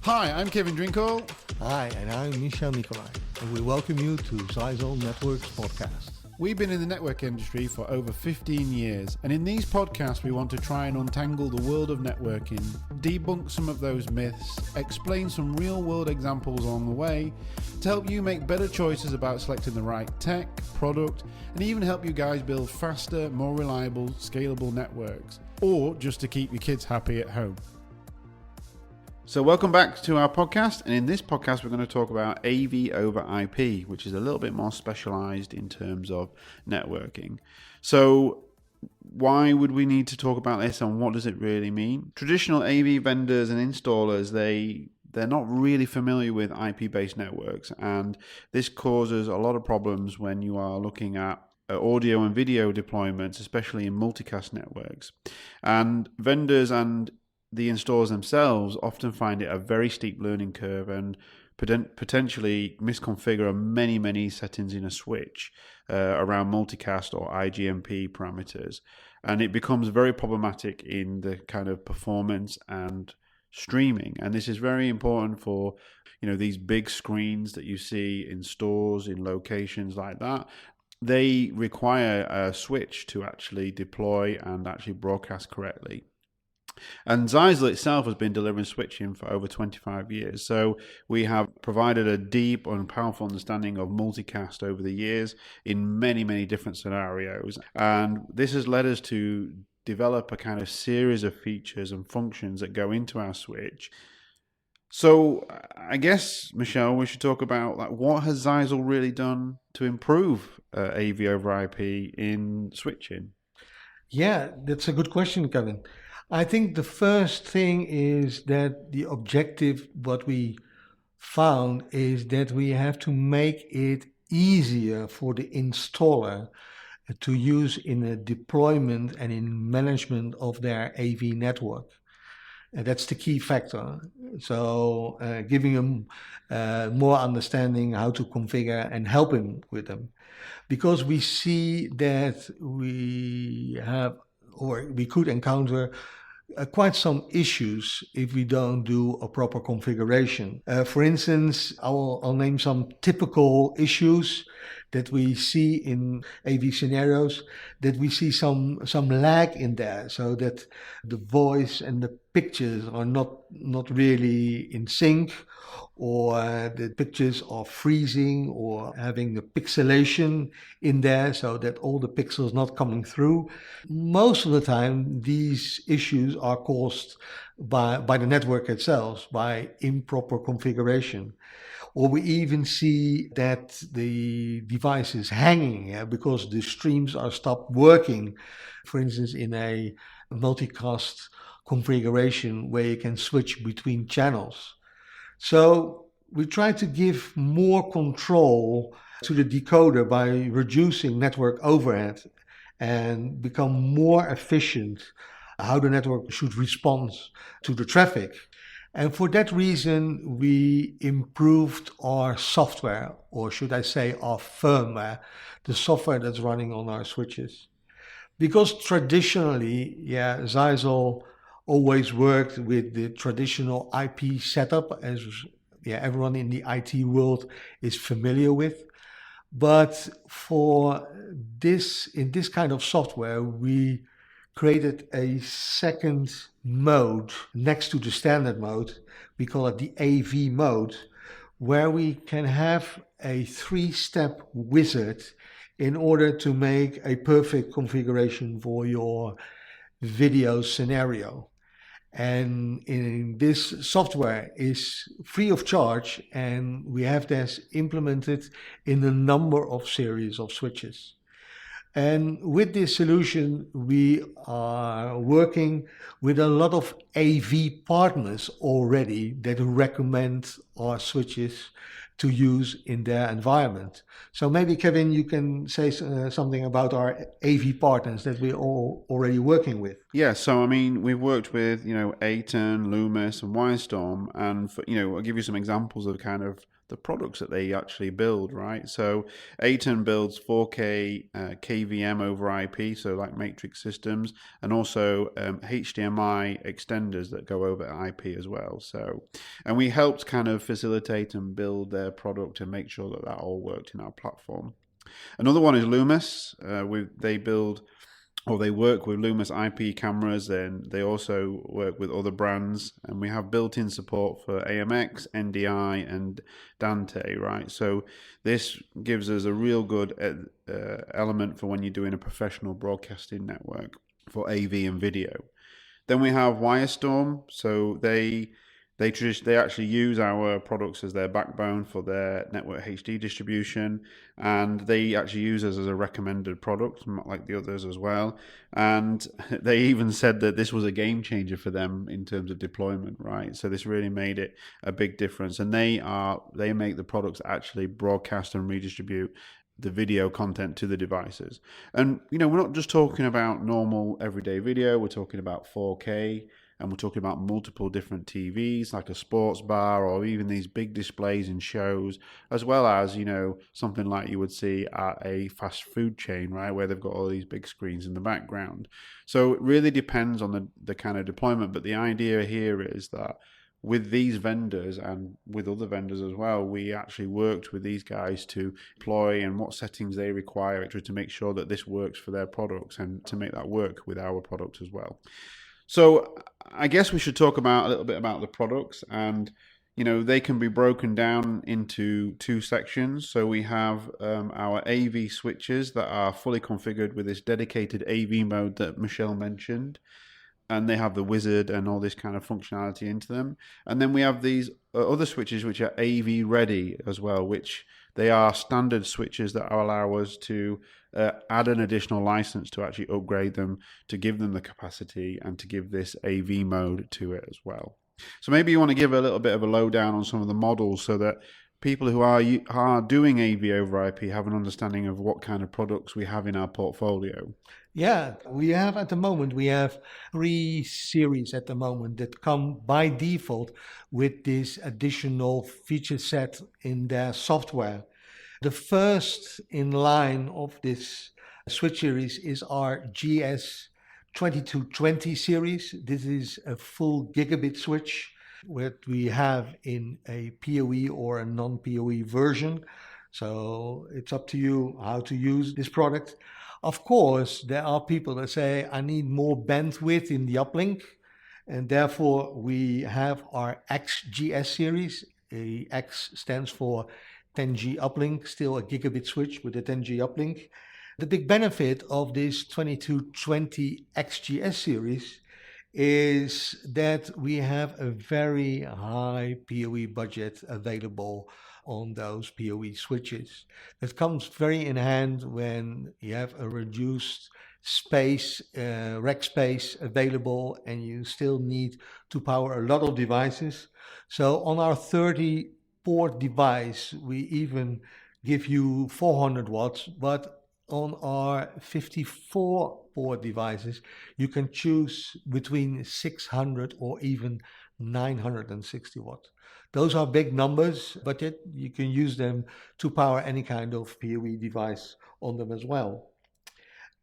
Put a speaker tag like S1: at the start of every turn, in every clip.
S1: Hi, I'm Kevin Drinkall.
S2: Hi, and I'm Michel Nicolai, and we welcome you to Zyzel Networks podcast.
S1: We've been in the network industry for over 15 years, and in these podcasts we want to try and untangle the world of networking, debunk some of those myths, explain some real-world examples along the way, to help you make better choices about selecting the right tech, product, and even help you guys build faster, more reliable, scalable networks, or just to keep your kids happy at home. So welcome back to our podcast, and in this podcast we're going to talk about AV over IP, which is a little bit more specialized in terms of networking. So why would we need to talk about this, and what does it really mean? Traditional AV vendors and installers, they're not really familiar with IP-based networks, and this causes a lot of problems when you are looking at audio and video deployments, especially in multicast networks. And vendors and the installers themselves often find it a very steep learning curve and potentially misconfigure many settings in a switch around multicast or IGMP parameters. And it becomes very problematic in the kind of performance and streaming. And this is very important for, these big screens that you see in stores, in locations like that. They require a switch to actually deploy and actually broadcast correctly. And Zyzel itself has been delivering switching for over 25 years. So we have provided a deep and powerful understanding of multicast over the years in many different scenarios. And this has led us to develop a kind of series of features and functions that go into our switch. So I guess, Michelle, we should talk about what has Zyzel really done to improve AV over IP in switching?
S2: Yeah, that's a good question, Kevin. I think the first thing is that the objective, what we found, is that we have to make it easier for the installer to use in a deployment and in management of their AV network. And that's the key factor. So giving them more understanding how to configure and helping with them. Because we see that we could encounter quite some issues if we don't do a proper configuration. For instance, I'll name some typical issues that we see in AV scenarios, that we see some lag in there, so that the voice and the pictures are not really in sync, or the pictures are freezing or having the pixelation in there so that all the pixels not coming through. Most of the time, these issues are caused by the network itself, by improper configuration. Or we even see that the device is hanging because the streams are stopped working. For instance, in a multicast configuration where you can switch between channels. So we try to give more control to the decoder by reducing network overhead and become more efficient how the network should respond to the traffic. And for that reason, we improved our software, or should I say our firmware, the software that's running on our switches. Because traditionally, Zyzel always worked with the traditional IP setup, as everyone in the IT world is familiar with. But in this kind of software, we created a second mode next to the standard mode. We call it the AV mode, where we can have a 3-step wizard in order to make a perfect configuration for your video scenario. And in this software is free of charge, and we have this implemented in a number of series of switches. And with this solution, we are working with a lot of AV partners already that recommend our switches to use in their environment. So maybe, Kevin, you can say something about our AV partners that we're all already working with.
S1: Yeah, so we've worked with, Aton, Loomis, and Wirestorm, and I'll give you some examples of kind of the products that they actually build, right? So Aton builds 4K KVM over IP, so like matrix systems, and also HDMI extenders that go over IP as well. So, and we helped kind of facilitate and build their product and make sure that that all worked in our platform. Another one is Loomis. They build or they work with Loomis IP cameras, and they also work with other brands. And we have built-in support for AMX, NDI, and Dante, right? So this gives us a real good element for when you're doing a professional broadcasting network for AV and video. Then we have Wirestorm. So they actually use our products as their backbone for their network HD distribution, and they actually use us as a recommended product, like the others as well. And they even said that this was a game changer for them in terms of deployment, right? So this really made it a big difference. And they make the products actually broadcast and redistribute the video content to the devices. And we're not just talking about normal everyday video, we're talking about 4K, and we're talking about multiple different TVs like a sports bar, or even these big displays in shows, as well as something like you would see at a fast food chain, right, where they've got all these big screens in the background. So it really depends on the kind of deployment, but the idea here is that with these vendors and with other vendors as well, we actually worked with these guys to deploy and what settings they require to make sure that this works for their products and to make that work with our product as well. So I guess we should talk about a little bit about the products, and they can be broken down into two sections. So we have our AV switches that are fully configured with this dedicated AV mode that Michelle mentioned, and they have the wizard and all this kind of functionality into them. And then we have these other switches which are AV ready as well, which they are standard switches that allow us to add an additional license to actually upgrade them, to give them the capacity and to give this AV mode to it as well. So maybe you want to give a little bit of a lowdown on some of the models so that people who are doing AV over IP have an understanding of what kind of products we have in our portfolio.
S2: Yeah, we have 3 series at the moment that come by default with this additional feature set in their software. The first in line of this switch series is our GS2220 series. This is a full gigabit switch, what we have in a PoE or a non-PoE version. So it's up to you how to use this product. Of course, there are people that say, I need more bandwidth in the uplink, and therefore we have our XGS series. The X stands for 10G uplink, still a gigabit switch with a 10G uplink. The big benefit of this 2220 XGS series is that we have a very high PoE budget available on those PoE switches. That comes very in hand when you have a reduced space, rack space available, and you still need to power a lot of devices. So on our 30 port device, we even give you 400 watts, but on our 54 port devices, you can choose between 600 or even 960 watts. Those are big numbers, but yet you can use them to power any kind of PoE device on them as well.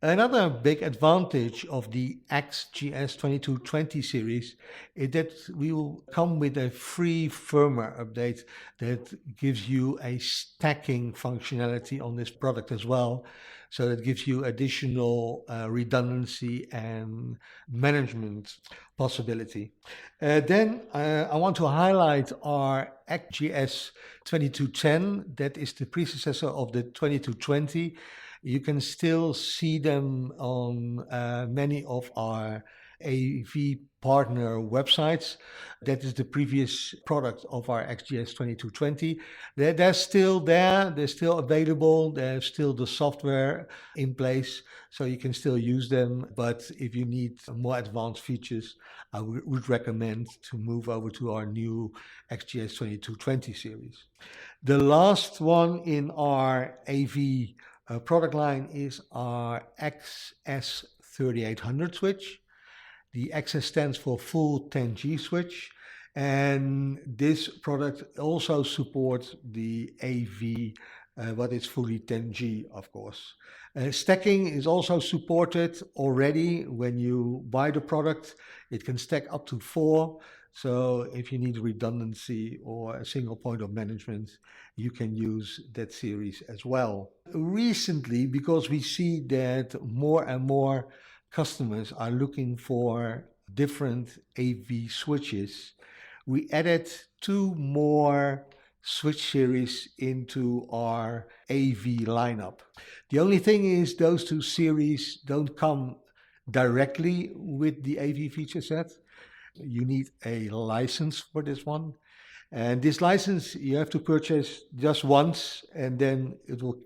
S2: Another big advantage of the XGS2220 series is that we will come with a free firmware update that gives you a stacking functionality on this product as well. So that gives you additional redundancy and management possibility. Then I want to highlight our XGS2210. That is the predecessor of the 2220. You can still see them on many of our AV partner websites. That is the previous product of our XGS 2220. They're still there, they're still available, there's still the software in place, so you can still use them. But if you need more advanced features, I would recommend to move over to our new XGS 2220 series. The last one in our AV product line is our XS3800 switch. The XS stands for full 10G switch, And this product also supports the AV, but it's fully 10G, of course. Stacking is also supported already. When you buy the product, it can stack up to 4. So if you need redundancy or a single point of management, you can use that series as well. Recently, because we see that more and more customers are looking for different AV switches, we added 2 more switch series into our AV lineup. The only thing is those 2 series don't come directly with the AV feature set. You need a license for this one. And this license you have to purchase just once, and then it will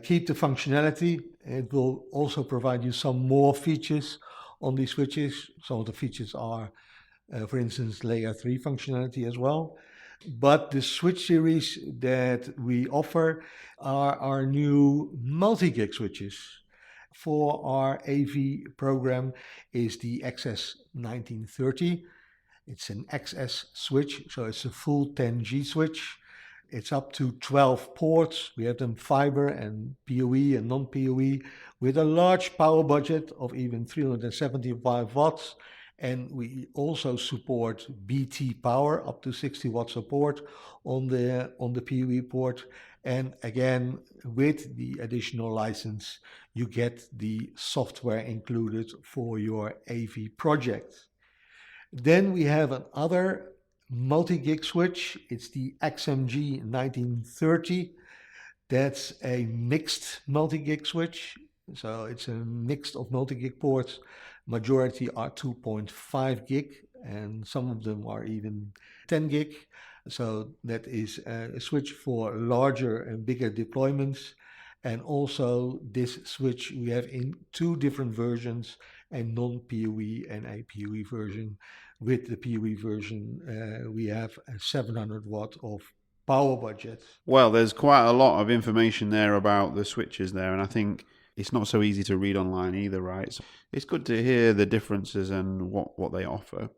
S2: keep the functionality. It will also provide you some more features on these switches. Some of the features are, for instance, layer 3 functionality as well. But the switch series that we offer are our new multi-gig switches. For our AV program is the XS1930. It's an XS switch, so it's a full 10G switch. It's up to 12 ports. We have them fiber and PoE and non-PoE with a large power budget of even 375 watts. And we also support BT power up to 60 watt support on the PoE port. And again, with the additional license, you get the software included for your AV project. Then we have another multi-gig switch. It's the XMG 1930. That's a mixed multi-gig switch. So it's a mix of multi-gig ports. Majority are 2.5 gig, and some of them are even 10 gig. So that is a switch for larger and bigger deployments. And also this switch we have in 2 different versions, a non-PoE and a PoE version. With the PoE version, we have a 700 watt of power budget.
S1: Well, there's quite a lot of information there about the switches there, and I think it's not so easy to read online either, right? So it's good to hear the differences and what they offer.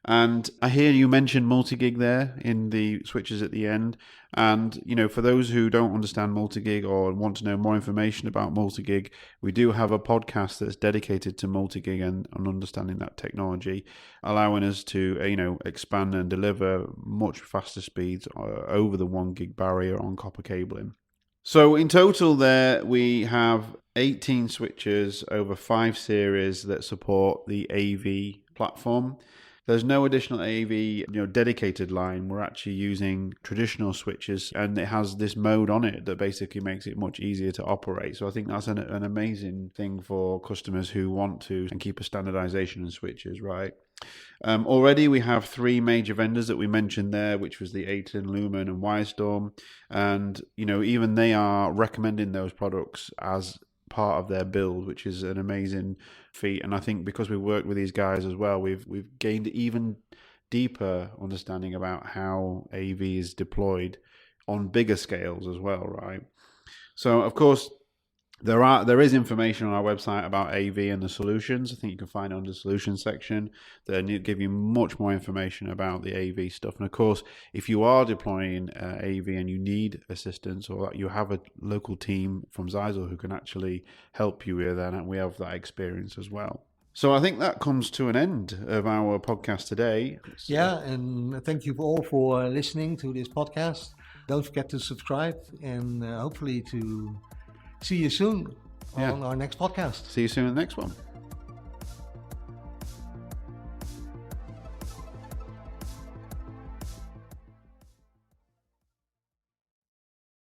S1: And I hear you mentioned multi-gig there in the switches at the end. And, for those who don't understand multi-gig or want to know more information about multi-gig, we do have a podcast that's dedicated to multi-gig and understanding that technology, allowing us to, expand and deliver much faster speeds over the 1 gig barrier on copper cabling. So in total there, we have 18 switches over 5 series that support the AV platform. There's no additional AV, dedicated line. We're actually using traditional switches, and it has this mode on it that basically makes it much easier to operate. So I think that's an amazing thing for customers who want to and keep a standardization in switches, right? Already we have 3 major vendors that we mentioned there, which was the Aiton, Lumen, and Wirestorm, and even they are recommending those products as part of their build, which is an amazing feat. And I think because we worked with these guys as well, we've gained even deeper understanding about how AV is deployed on bigger scales as well, right? So of course there is information on our website about AV and the solutions. I think you can find it under the solutions section. They give you much more information about the AV stuff. And of course, if you are deploying AV and you need assistance, or you have a local team from Zeisel who can actually help you with that, and we have that experience as well. So I think that comes to an end of our podcast today.
S2: Yeah, and thank you all for listening to this podcast. Don't forget to subscribe, and hopefully to see you soon on our next podcast.
S1: See you soon in the next one.